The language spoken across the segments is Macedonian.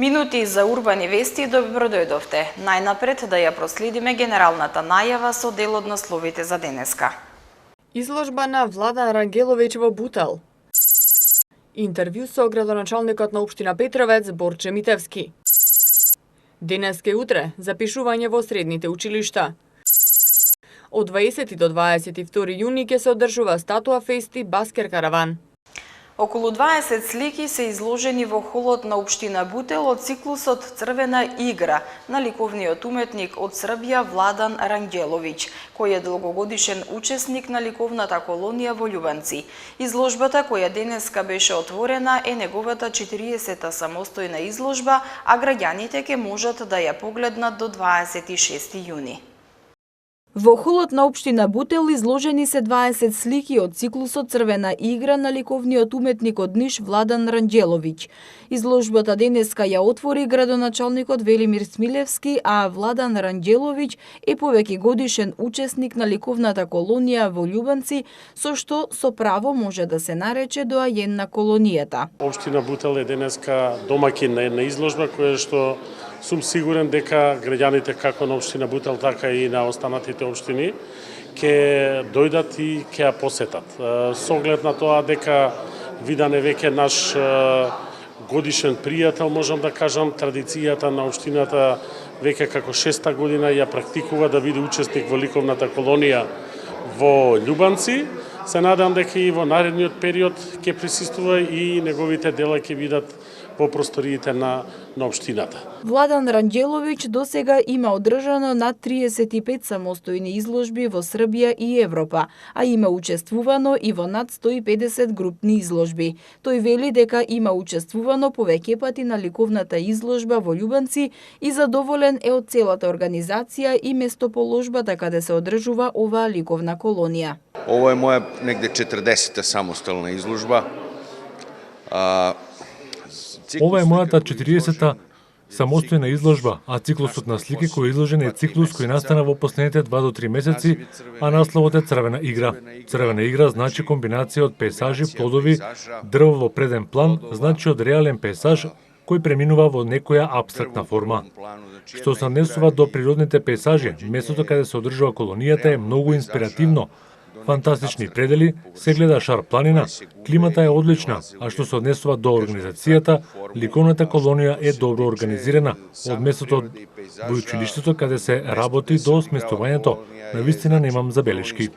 Минути за урбани вести, добро дојдовте. Најнапред да ја проследиме генералната најава со дел од насловите за денеска. Изложба на Владан Рангеловиќ во Бутел. Интервју со градоначалникот на општина Петровец Борче Митевски. Денеска и утре запишување во средните училишта. Од 20 до 22 јуни ќе се одржува статуа фести Баскер караван. Околу 20 слики се изложени во холот на општина Бутел од циклусот Црвена игра на ликовниот уметник од Србија Владан Рангеловиќ, кој е долгогодишен учесник на ликовната колонија во Љубанци. Изложбата која денеска беше отворена е неговата 40-та самостојна изложба, а граѓаните ќе можат да ја погледнат до 26 јуни. Во холот на општина Бутел изложени се 20 слики од циклусот Црвена игра на ликовниот уметник од Ниш Владан Ранđelović. Изложбата денеска ја отвори градоначалникот Велимир Смилевски, а Владан Ранđelović е повеќе годишен учесник на ликовната колонија во Љубанци, со што со право може да се нарече доајен на колонијата. Општина Бутел е денеска домакин на една изложба која што сум сигурен дека граѓаните како на општина Бутел, така и на останатите општини ќе дојдат и ќе ја посетат. Со оглед на тоа дека Видан е веќе наш годишен пријател, можам да кажам, традицијата на општината веќе како 6-та година ја практикува да биде учесник во ликовната колонија во Љубанци. Се надам дека и во наредниот период ќе присуствува и неговите дела ќе бидат по просториите на општината. Владан Ранđelović досега има одржано над 35 самостојни изложби во Србија и Европа, а има учествувано и во над 150 групни изложби. Тој вели дека има учествувано повеќе пати на ликовната изложба во Љубанци и задоволен е од целата организација и местоположбата каде се одржува оваа ликовна колонија. Ово е моја негде 40-та самостојна изложба. Ова е мојата 40-та самостојна изложба, а циклусот на слики кој е изложен е циклус кој настана во последните 2 до 3 месеци, а насловот е Црвена игра. Црвена игра значи комбинација од пейсажи, плодови, дрво во преден план, значи од реален пейсаж кој преминува во некоја апстрактна форма. Што се однесува до природните пейсажи, местото каде се одржува колонијата е многу инспиративно. Фантастични предели, се гледа Шар планина, климата е одлична, а што се однесува до организацијата, ликовната колонија е добро организирана, од местото во училиштето каде се работи до сместувањето, навистина немам забелешки.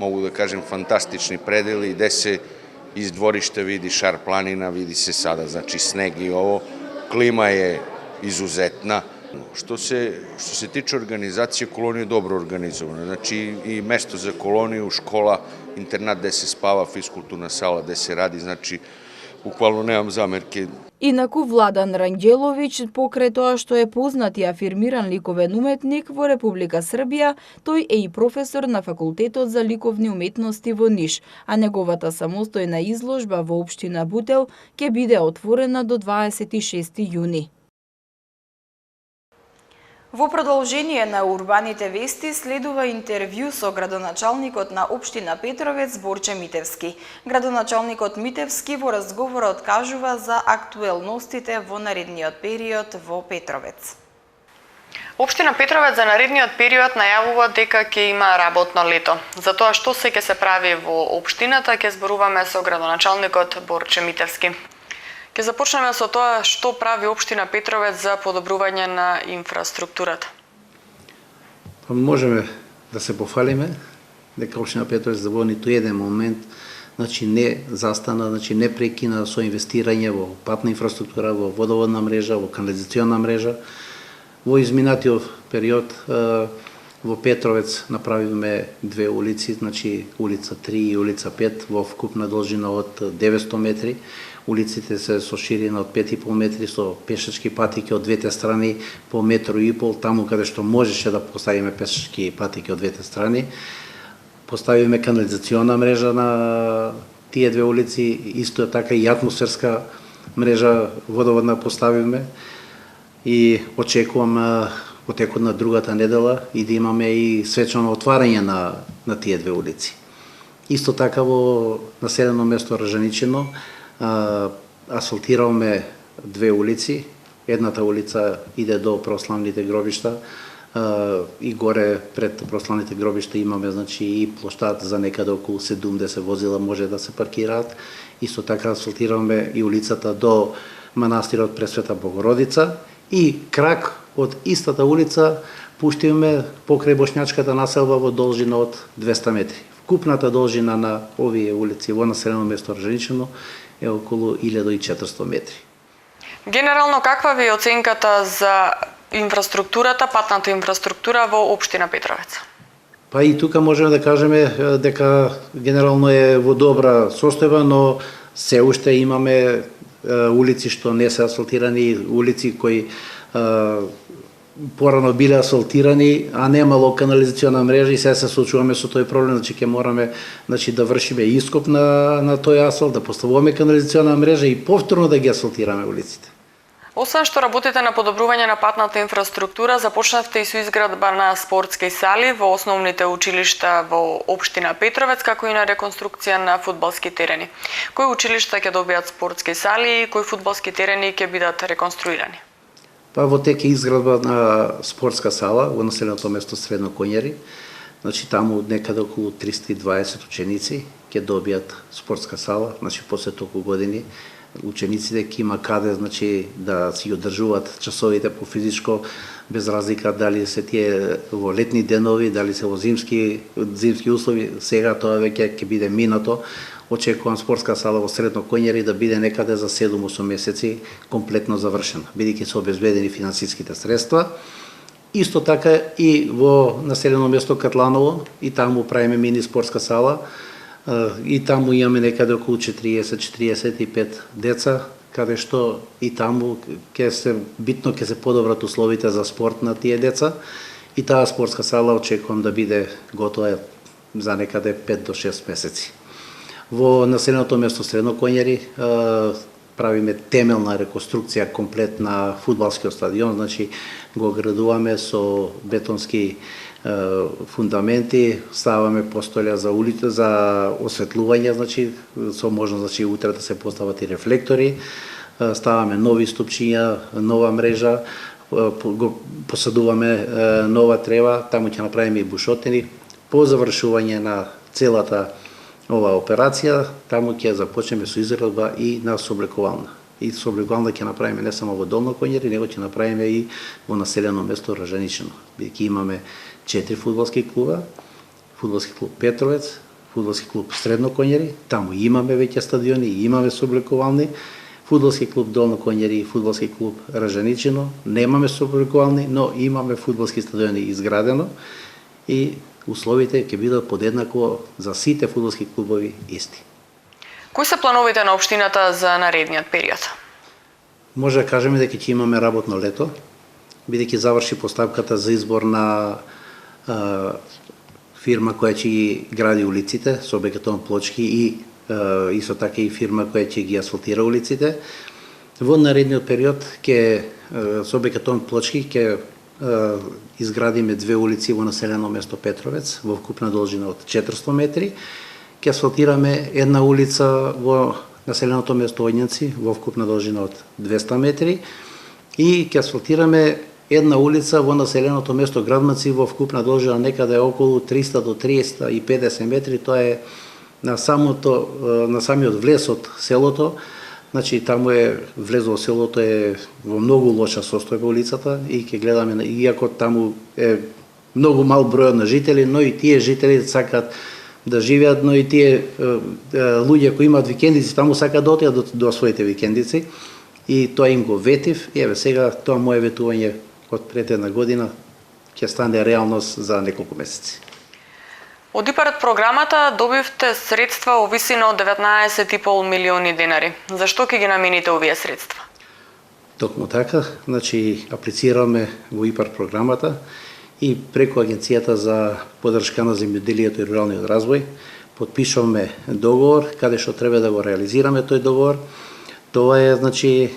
Могу да кажем фантастични предели, де се из дворишта види Шар планина, види се сада, значи снег и ово, клима е изузетна. Што се тиче организација, колонија е добро организована. Значи и место за колонiju, школа, интернат де се спава, физкултурна сала де се ради, значи буквално немам замерки. Инаку Владан Ранđelović, покрај тоа што е познат и афирмиран ликовен уметник во Република Србија, тој е и професор на Факултетот за ликовни уметности во Ниш, а неговата самостојна изложба во општина Бутел ќе биде отворена до 26 јуни. Во продолжение на урбаните вести следува интервју со градоначалникот на општина Петровец Борче Митевски. Градоначалникот Митевски во разговорот кажува за актуелностите во наредниот период во Петровец. Општина Петровец за наредниот период најавува дека ќе има работно лето. За тоа што се ќе се прави во општината ќе зборуваме со градоначалникот Борче Митевски. Ќе започнеме со тоа што прави општина Петровец за подобрување на инфраструктурата. Можеме да се пофалиме дека општина Петровец во ниту еден момент не застана, не прекина со инвестирање во патна инфраструктура, во водоводна мрежа, во канализациона мрежа. Во изминатиот период во Петровец направивме две улици, улица 3 и улица 5 во вкупна должина од 900 метри. Улиците се со ширина од 5,5 метри, со пешачки патики од двете страни по 1,5 метри, таму каде што можеше да поставиме пешачки патики од двете страни. Поставиме канализациона мрежа на тие две улици, исто така и атмосферска мрежа водоводна поставиме и очекувам во текот на другата недела и да имаме и свечано отварање на тие две улици. Исто така во населено место Ражаничино асфалтираме две улици, едната улица иде до прославните гробишта, и горе пред прославните гробишта имаме значи и плоштад за некаде околу 70 возила може да се паркираат. Исто така асфалтираме и улицата до манастирот Пресвета Богородица и крак од истата улица пуштиме покрај Бошњачката населба во должина од 200 метри. Вкупната должина на овие улици во населено место Рженичино е околу 1400 метри. Генерално, каква ви е оценката за инфраструктурата, патната инфраструктура во општина Петровец? Па и тука можеме да кажеме дека генерално е во добра состојба, но се уште имаме улици што не се асфалтирани, улици кои порано биле асфалтирани, а немало канализациона мрежа и сега се соочуваме со тој проблем, значи ќе мораме да вршиме ископ на тој асфалт, да поставуваме канализациона мрежа и повторно да ги асфалтираме улиците. Освен што работите на подобрување на патната инфраструктура, започнавте и со изградба на спортски сали во основните училишта во општина Петровец, како и на реконструкција на фудбалски терени. Кои училишта ќе добијат спортски сали и кои фудбалски терени ќе бидат реконструирани? Па во тек е изградба на спортска сала во населеното место Средно Коњари. Значи таму некаде околу 320 ученици ќе добијат спортска сала, значи после толку години учениците ќе има каде да си одржуваат часовите по физичко, без разлика дали се тие во летни денови, дали се во зимски услови. Сега тоа веќе ќе биде минато. Очекувам спортска сала во Средно Коњари да биде некаде за 7-8 месеци комплетно завршена, бидејќи се обезбедени финансиските средства. Исто така и во населено место Катланово, и таму правиме мини спортска сала, и таму имаме некаде околу 40-45 деца, каде што и таму ќе се подобрат условите за спорт на тие деца, и таа спортска сала очекувам да биде готова за некаде 5 до 6 месеци. Во населеното место Средно Коњари правиме темелна реконструкција комплет на фудбалскиот стадион, значи го градуваме со бетонски фундаменти, ставаме постолја за улица за осветлување, значи со можност утре да се постават и рефлектори, ставаме нови стопчиња, нова мрежа, го посадуваме нова трева, таму ќе направиме и бушотини. По завршување на целата ова операција, таму ќе започнеме со изградба и на сооблекувална. И сооблекувална ќе направиме не само во Долно Коњари, него ќе направиме и во населено место Рженичино. Бидејќи имаме 4 фудбалски клуба, фудбалски клуб Петровец, фудбалски клуб Средно Коњари, таму имаме веќе стадиони, имаме сооблекувални, фудбалски клуб Долно Коњари и фудбалски клуб Рженичино, немаме сооблекувални, но имаме фудбалски стадиони изградено и условите ќе бидат подеднакво за сите фудбалски клубови исти. Кои се плановите на општината за наредниот период? Може да кажеме дека ќе имаме работно лето, бидејќи заврши постапката за избор на фирма која ќе ги гради улиците со бетон плочки и исто така и фирма која ќе ги асфалтира улиците. Во наредниот период со бетон плочки ќе изградиме 2 улици во населено место Петровец во вкупна должина од 400 метри. Ќе асфалтираме една улица во населеното место Ојњаци во вкупна должина од 200 метри и ќе асфалтираме една улица во населеното место Градмаци во вкупна должина некаде околу 300 до 350 метри. Тоа е на самиот влез од селото. Значи таму влезо во селото е во многу лоша состојба улицата и ќе гледаме, иако таму е многу мал број на жители, но и тие жители сакаат да живеат, но и тие луѓе кои имаат викендици таму сакаат да отидат до своите викендици и тоа им го ветив. И еве сега тоа мое ветување од пред една година ќе стане реалност за неколку месеци. Од ИПАРД програмата добивте средства во висина од 19,5 милиони денари. Зашто ќе ги намените овие средства? Токму така, значи аплицираме во ИПАРД програмата и преку Агенцијата за поддршка на земјоделието и руралниот развој потпишуваме договор каде што треба да го реализираме тој договор. Тоа е значи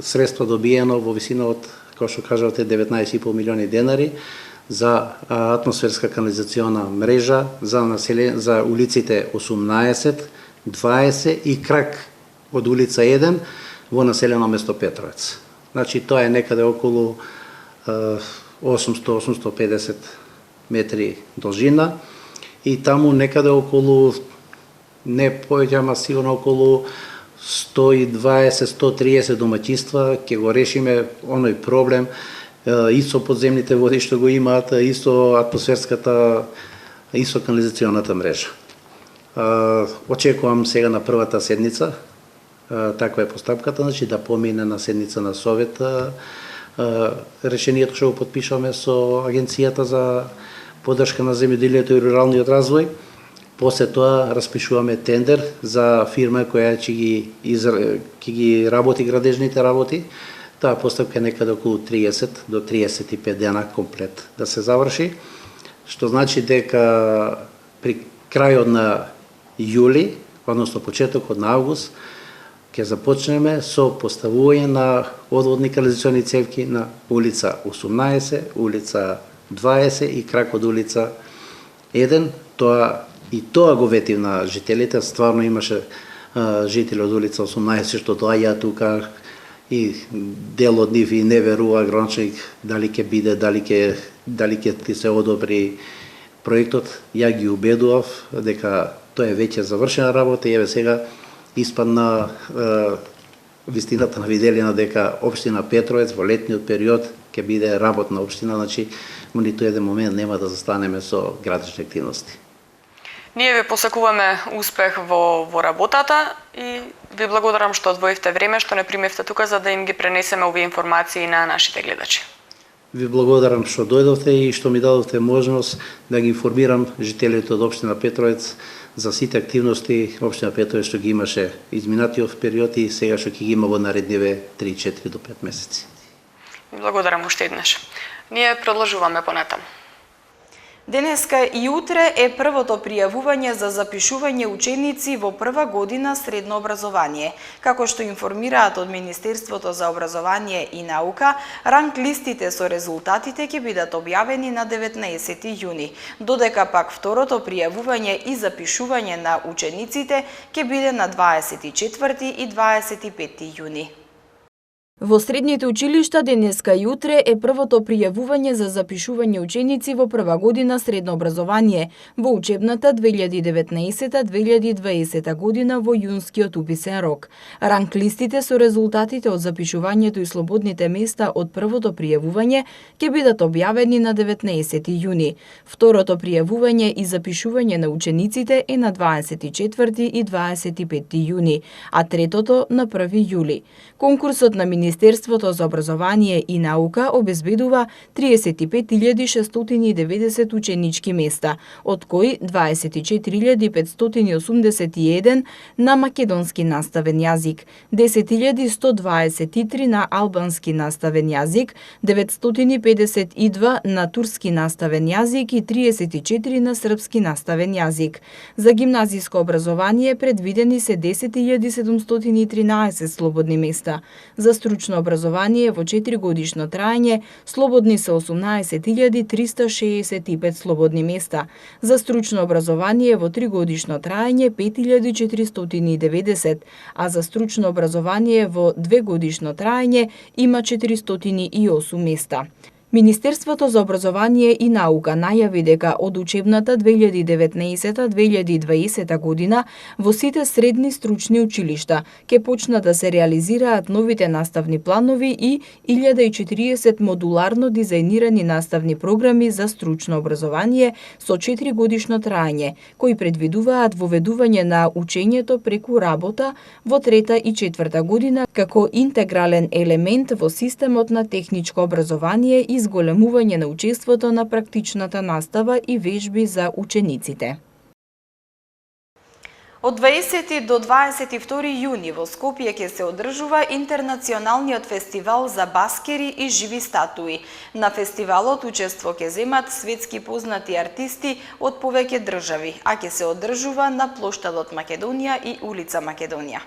средства добиено во висина од, како што кажавте, 19,5 милиони денари за атмосферска канализациона мрежа за улиците 18, 20 и крак од улица 1 во населено место Петровец. Значи тоа е некаде околу 800-850 метри должина и таму некаде околу не повеќе, ама сигурно околу 120-130 домаќинства ќе го решиме оној проблем и со подземните води што го имаат, и со атмосферската, и со канализационата мрежа. Очекувам сега на првата седница, таква е постапката, значи да помине на седница на Совет решението што го подпишаме со Агенцијата за поддршка на земјоделието и руралниот развој. После тоа распишуваме тендер за фирма која ќе ги работи градежните работи. Таа постапка е некаде околу 30 до 35 дена комплет да се заврши, што значи дека при крајот на јули, односно почетокот на август, ќе започнеме со поставување на одводни канализациони цевки на улица 18, улица 20 и крак од улица 1. Тоа го ветив на жителите, стварно имаше жители од улица 18 што доаѓаат тука и дел од нив и не верува граничник дали ќе биде, дали ќе ти се одобри проектот. Ја ги убедував дека тоа е веќе завршена работа и еве сега испадна вистината на виделина дека општина Петровец во летниот период ќе биде работна општина, значи во ниту еден момент нема да застанеме со градични активности. Ние ви посакуваме успех во работата и ви благодарам што одвоивте време, што не примевте тука за да им ги пренесеме овие информации на нашите гледачи. Ви благодарам што дојдовте и што ми дадовте можност да ги информирам жителите од општина Петровец за сите активности општина Петровец што ги имаше изминатиот период и сега што ќе ги има во наредниве 3-4 до 5 месеци. Благодарам уште еднаш. Ние продолжуваме понатаму. Денеска и утре е првото пријавување за запишување ученици во прва година средно образование. Како што информираат од Министерството за образование и наука, ранг листите со резултатите ќе бидат објавени на 19 јуни, додека пак второто пријавување и запишување на учениците ќе биде на 24 и 25 јуни. Во средните училишта денеска и утре е првото пријавување за запишување ученици во прва година средно образование во учебната 2019-2020 година во јунскиот уписен рок. Ранг листите со резултатите од запишувањето и слободните места од првото пријавување ќе бидат објавени на 19 јуни. Второто пријавување и запишување на учениците е на 24 и 25 јуни, а третото на 1 јули. Конкурсот на Министерството за образование и наука обезбедува 35.690 ученички места, од кои 24.581 на македонски наставен јазик, 10.123 на албански наставен јазик, 952 на турски наставен јазик и 34 на српски наставен јазик. За гимназиско образование предвидени се 10.713 слободни места. За стручно образование во 4 годишно траење слободни се 18.365 слободни места. За стручно образование во 3 годишно траење 5.490, а за стручно образование во 2 годишно траење има 408 места. Министерството за образование и наука најави дека од учебната 2019-2020 година во сите средни стручни училишта ќе почнат да се реализираат новите наставни планови и 1040 модуларно дизајнирани наставни програми за стручно образование со 4 годишно траење, кои предвидуваат воведување на учењето преку работа во трета и четврта година како интегрален елемент во системот на техничко образование и зголемување на учеството на практичната настава и вежби за учениците. Од 20 до 22 јуни во Скопје ќе се одржува интернационалниот фестивал за баскери и живи статуи. На фестивалот учество ќе земат светски познати артисти од повеќе држави, а ќе се одржува на плоштадот Македонија и улица Македонија.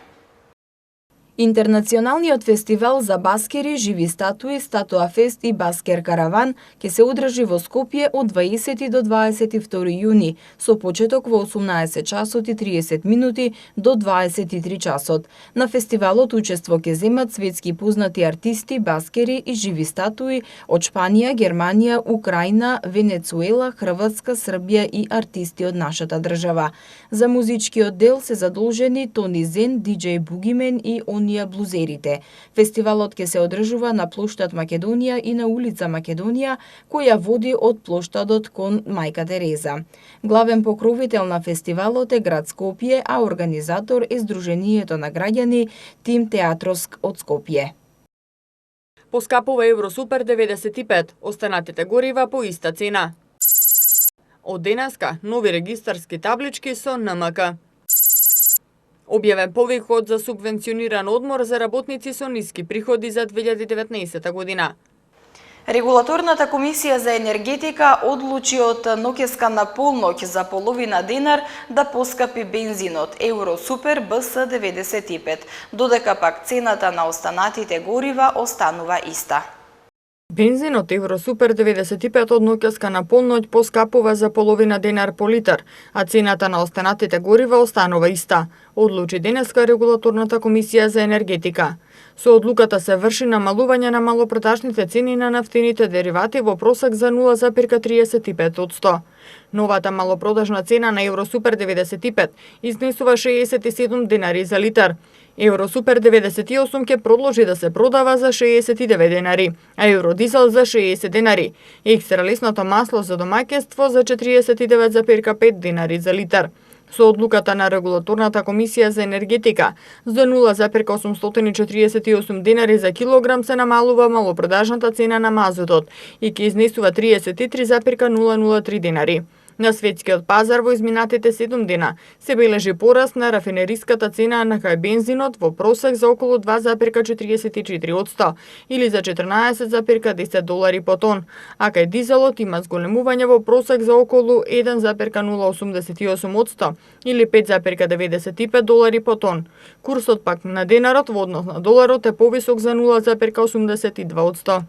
Интернационалниот фестивал за баскери, живи статуи, Статуа Фест и Баскер Караван ќе се одржи во Скопје од 20 до 22 јуни, со почеток во 18 часот и 30 минути до 23 часот. На фестивалот учество ќе земат светски познати артисти, баскери и живи статуи од Шпанија, Германија, Украина, Венецуела, Хрватска, Србија и артисти од нашата држава. За музичкиот дел се задолжени Тони Зен, диџеј Бугимен и Онија блузерите. Фестивалот ќе се одржува на плоштад Македонија и на улица Македонија, која води од плоштадот кон Мајка Тереза. Главен покровител на фестивалот е град Скопје, а организатор е Сдруженијето на граѓани Тим Театроск од Скопје. Поскапува Евросупер 95, останатите горива по иста цена. Од денеска нови регистарски таблички со НМК. Објавен повикот за субвенциониран одмор за работници со ниски приходи за 2019 година. Регулаторната комисија за енергетика одлучи од ноќеска на полноќ за половина денар да поскапи бензинот Евросупер БС 95, додека пак цената на останатите горива останува иста. Бензинот Евросупер 95 од ноќеска на полноќ поскапува за половина денар по литар, а цената на останатите горива останува иста, одлучи денеска Регулаторната комисија за енергетика. Со одлуката се врши намалување на малопродажните цени на нафтените деривати во просек за 0,35%. Новата малопродажна цена на Евросупер 95 изнесува 67 денари за литар. Евросупер 98 ќе продолжи да се продава за 69 денари, а Евродизел за 60 денари. Екстра лесното масло за домаќинство за 49,5 денари за литар. Со одлуката на Регулаторната комисија за енергетика за 0,848 денари за килограм се намалува малопродажната цена на мазутот и ќе изнесува 33,003 денари. На светскиот пазар во изминатите 7 дена се бележи пораст на рафинериската цена на кај бензинот во просек за околу 2,44% или за 14,10 долари по тон, а кај дизелот има зголемување во просек за околу 1,088% или 5,95 долари по тон. Курсот пак на денарот во однос на доларот е повисок за 0,82%.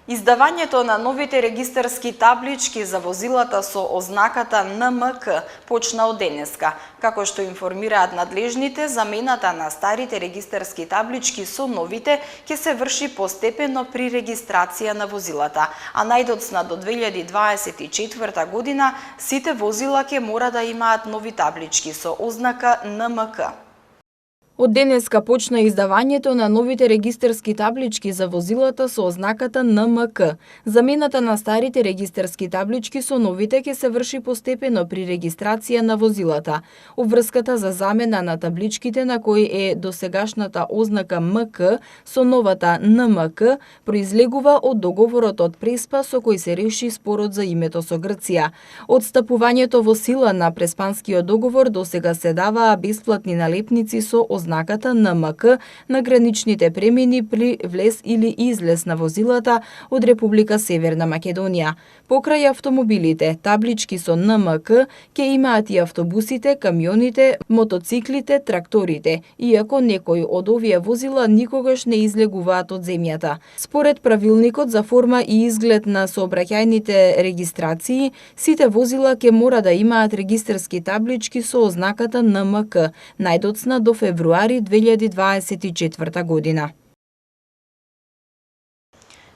Издавањето на новите регистарски таблички за возилата со ознаката НМК почна од денеска. Како што информираат надлежните, замената на старите регистарски таблички со новите ќе се врши постепено при регистрација на возилата, а најдоцна до 2024 година сите возила ќе мора да имаат нови таблички со ознака НМК. Од денеска почна издавањето на новите регистарски таблички за возилата со ознаката НМК. Замената на старите регистарски таблички со новите ќе се врши постепено при регистрација на возилата. Обврската за замена на табличките на кои е досегашната ознака МК со новата НМК произлегува од договорот од Преспа со кој се реши спорот за името со Грција. Одстапувањето во сила на Преспанскиот договор досега се даваа бесплатни налепници со ознаката НМК на граничните премини при влез или излез на возилата од Република Северна Македонија. Покрај автомобилите, таблички со НМК ќе имаат и автобусите, камионите, мотоциклите, тракторите, иако некои од овие возила никогаш не излегуваат од земјата. Според правилникот за форма и изглед на сообраќајните регистрации, сите возила ќе мора да имаат регистарски таблички со ознаката НМК, најдоцна до февруари 2024 година.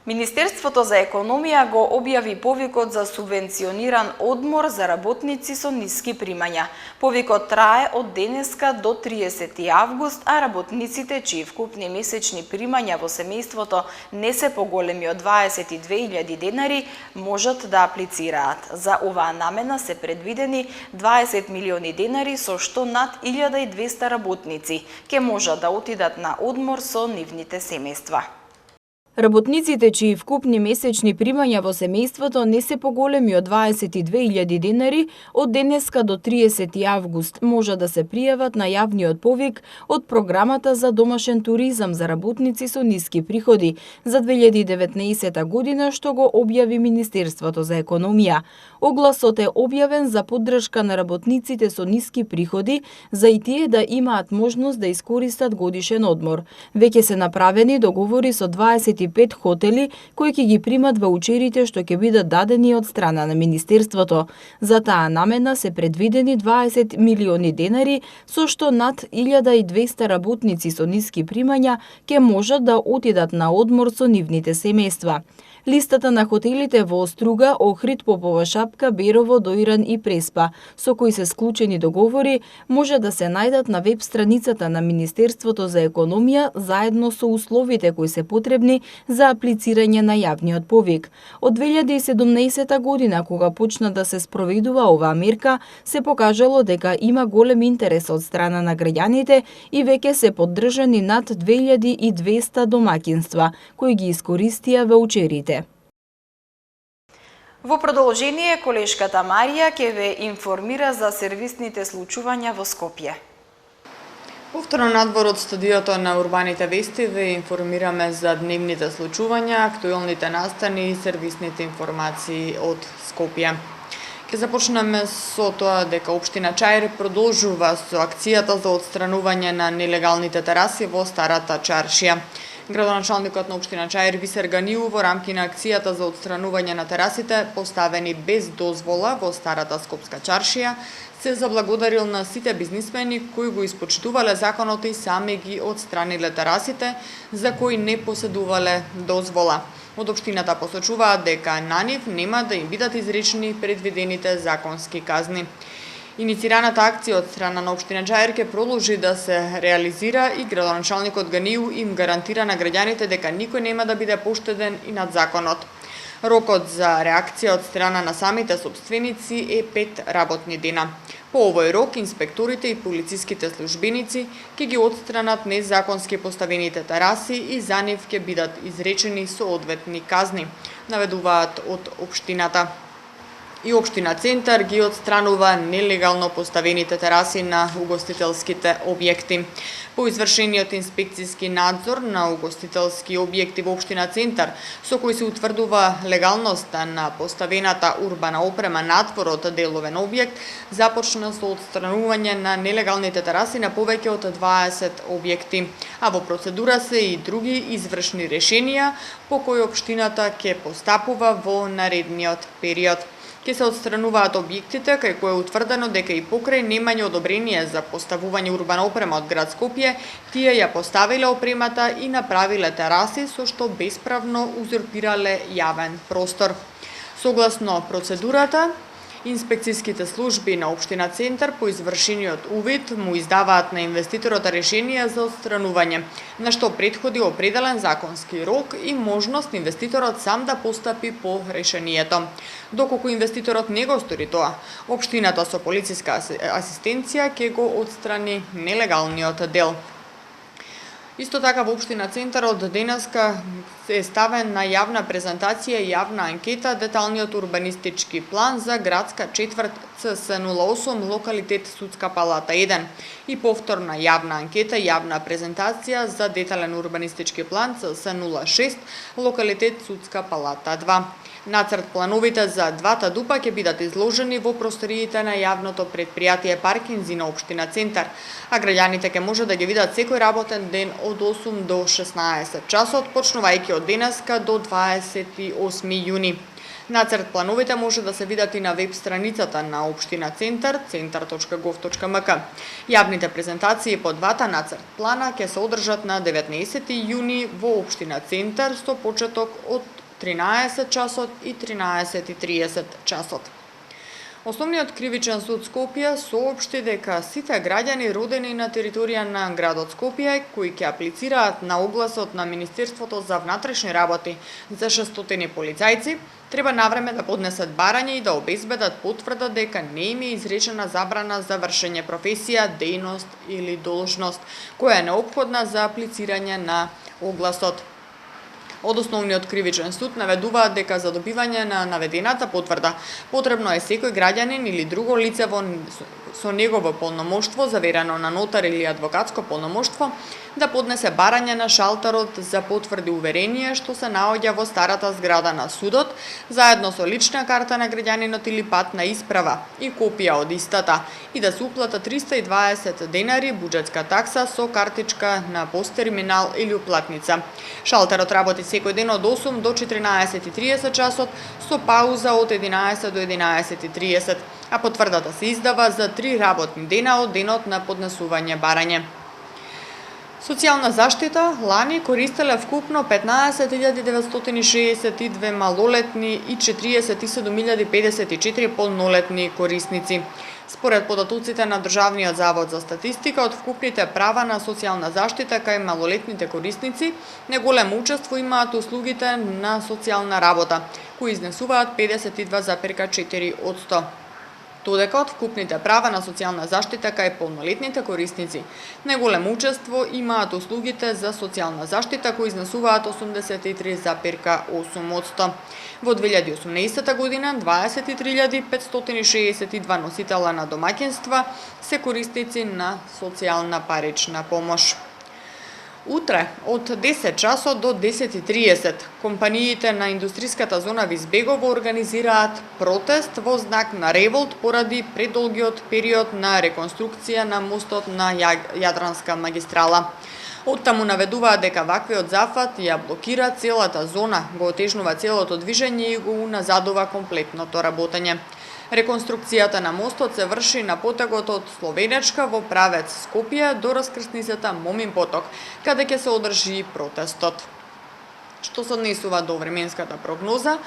Министерството за економија го објави повикот за субвенциониран одмор за работници со ниски примања. Повикот трае од денеска до 30 август, а работниците чии вкупни месечни примања во семејството не се поголеми од 22.000 денари можат да аплицираат. За оваа намена се предвидени 20 милиони денари, со што над 1200 работници ќе можат да отидат на одмор со нивните семејства. Работниците чии вкупни месечни примања во семејството не се поголеми од 22.000 денари, од денеска до 30 август може да се пријават на јавниот повик од програмата за домашен туризам за работници со ниски приходи за 2019 година, што го објави Министерството за економија. Огласот е објавен за поддршка на работниците со ниски приходи, за и тие да имаат можност да искористат годишен одмор. Веќе се направени договори со 25 хотели кои ќе ги примат ваучерите што ќе бидат дадени од страна на Министерството. За таа намена се предвидени 20 милиони денари, со што над 1200 работници со ниски примања ќе можат да отидат на одмор со нивните семејства. Листата на хотелите во Оструга, Охрид, Попова шапка, Берово, Доиран и Преспа, со кои се склучени договори, може да се најдат на веб страницата на Министерството за економија заедно со условите кои се потребни за аплицирање на јавниот повик. Од 2017 година, кога почна да се спроведува оваа мерка, се покажало дека има голем интерес од страна на граѓаните и веќе се поддржани над 2200 домаќинства кои ги искористија ваучерите. Во продолжение, колешката Марија ќе ве информира за сервисните случувања во Скопје. Повторно надвор од студиото на Урбаните вести ве информираме за дневните случувања, актуелните настани и сервисните информации од Скопје. Ке започнеме со тоа дека Општина Чаир продолжува со акцијата за отстранување на нелегалните тераси во Старата чаршија. Градоначалникот на Општина Чаир Висер Ганиу во рамки на акцијата за отстранување на терасите поставени без дозвола во Старата Скопска чаршија се заблагодарил на сите бизнисмени кои го испочитувале законот и сами ги отстраниле терасите за кои не поседувале дозвола. Од општината посочуваат дека на нив нема да им бидат изречени предвидените законски казни. Иницираната акција од страна на Општина Чаир ќе продолжи да се реализира и градоначалникот Ганиу им гарантира на граѓаните дека никој нема да биде поштеден и над законот. Рокот за реакција од страна на самите собственици е 5 работни дена. По овој рок, инспекторите и полициските службеници ќе ги отстранат незаконски поставените тераси и за нив ќе бидат изречени соодветни казни, наведуваат од општината. И Општина Центар ги отстранува нелегално поставените тераси на угостителските објекти. По извршениот инспекцијски надзор на угостителски објекти во Општина Центар, со кој се утврдува легалноста на поставената урбана опрема надвор од деловен објект, започна со отстранување на нелегалните тераси на повеќе од 20 објекти, а во процедура се и други извршни решенија по кои општината ќе постапува во наредниот период. Ке се отстрануваат објектите кај кои е утврдено дека и покрај немање одобрение за поставување урбана опрема од град Скопје, тие ја поставиле опремата и направиле тераси со што бесправно узурпирале јавен простор. Согласно процедурата, инспекцијските служби на Општина Центар по извршениот увид му издаваат на инвеститорот решение за отстранување, на што предходи определен законски рок и можност инвеститорот сам да постапи по решението. Доколку инвеститорот не го стори тоа, општината со полициска асистенција ќе го отстрани нелегалниот дел. Исто така во Општина Центар од денеска е ставен на јавна презентација и јавна анкета деталниот урбанистички план за градска четврт ЦС08 локалитет Судска палата 1 и повторна јавна анкета и јавна презентација за детален урбанистички план ЦС06 локалитет Судска палата 2. Нацрт плановите за двата ДУП-а ќе бидат изложени во просториите на јавното предпријатие Паркинзи на Општина Центар, а граѓаните ќе може да ги видат секој работен ден од 8 до 16 часот, почнувајќи од денеска до 28 јуни. Нацрт плановите може да се видат и на веб страницата на Општина Центар, centar.gov.mk. Јавните презентации по двата нацрт плана ќе се одржат на 19 јуни во Општина Центар со почеток од 13 часот и 13:30 часот. Основниот кривичен суд Скопје соопшти дека сите граѓани родени на територија на градот Скопје кои ќе аплицираат на огласот на Министерството за внатрешни работи за 600 полицајци треба навреме да поднесат барање и да обезбедат потврда дека не им е изречена забрана за вршење професија, дејност или должност која е неопходна за аплицирање на огласот. Од Основниот кривичен суд наведуваат дека за добивање на наведената потврда потребно е секој граѓанин или друго лице со негово полномоштво, заверено на нотар или адвокатско полномоштво, да поднесе барање на шалтерот за потврди уверение што се наоѓа во старата зграда на судот, заедно со лична карта на граѓанинот или патна исправа и копија од истата, и да се уплата 320 денари буџетска такса со картичка на посттерминал или уплатница. Шалтерот работи секој ден од 8 до 14:30 часот со пауза од 11 до 11:30, а потврдата се издава за 3 работни дена од денот на поднесување барање. Социјална заштита лани користеле вкупно 15.962 малолетни и 47.054 полнолетни корисници. Според податоците на Државниот завод за статистика, од вкупните права на социјална заштита кај малолетните корисници, неголемо учество имаат услугите на социјална работа, кои изнесуваат 52,4%. Додека од вкупните права на социјална заштита кај полнолетните корисници, неголемо учество имаат услугите за социјална заштита кои изнесуваат 83,8%. Во 2018 година 23.562 носителя на домаќинства се корисници на социјална парична помош. Утре, од 10 часот до 10:30, компаниите на индустриската зона Визбегово организираат протест во знак на револт поради предолгиот период на реконструкција на мостот на Јадранска магистрала. Оттаму наведуваат дека ваквиот зафат ја блокира целата зона, го отежнува целото движење и го уназадува комплетното работење. Реконструкцијата на мостот се врши на потегот од Словенечка во правец Скопје до раскрсницата Момин поток, каде ќе се одржи протестот. Што се однесува до временската прогноза,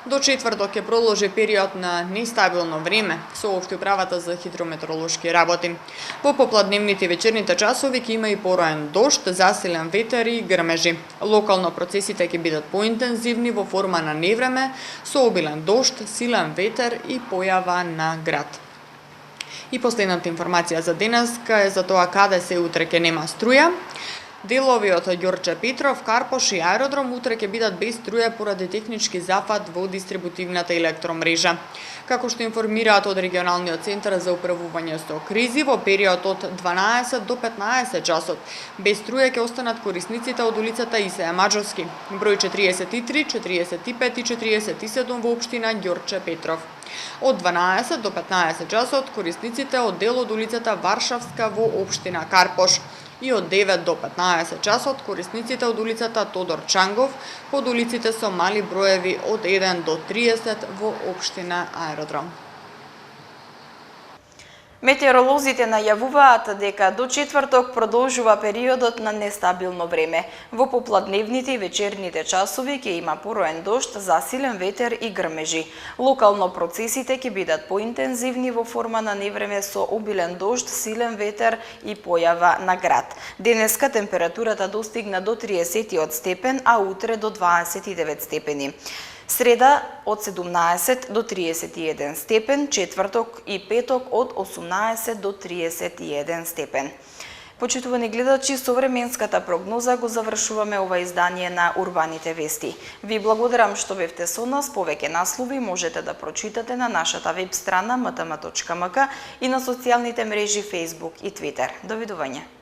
до четврток ќе продолжи период на нестабилно време, соопшти управата за хидрометеоролошки работи. Во попладневните и вечерните часови ќе има и пороен дожд, засилен ветер и грмежи. Локално процесите ќе бидат поинтензивни во форма на невреме, со обилен дожд, силен ветер и појава на град. И последната информација за денеска е за тоа каде се утре ќе нема струја. Делови од Ѓорче Петров, Карпош и аеродром утре ќе бидат без струја поради технички зафат во дистрибутивната електромрежа. Како што информираат од регионалниот центар за управување со кризи, во период од 12 до 15 часот без струја ќе останат корисниците од улицата Исаја Маџовски, број 43, 45 и 47 во општина Ѓорче Петров. Од 12 до 15 часот корисниците од дел од улицата Варшавска во општина Карпош и од 9 до 15 часот корисниците од улицата Тодор Чангов под улиците со мали броеви од 1 до 30 во општина Аеродром. Метеоролозите најавуваат дека до четврток продолжува периодот на нестабилно време. Во попладневните и вечерните часови ќе има пороен дожд, засилен ветер и грмежи. Локално процесите ќе бидат поинтензивни во форма на невреме со обилен дожд, силен ветер и појава на град. Денеска температурата достигна до 30 степен, а утре до 29 степени. Среда од 17 до 31 степен, четврток и петок од 18 до 31 степен. Почитувани гледачи, со временската прогноза го завршуваме ова издание на Урбаните вести. Ви благодарам што бевте со нас. Повеќе наслови можете да прочитате на нашата веб страна mtm.mk и на социјалните мрежи Facebook и Twitter. Довидување.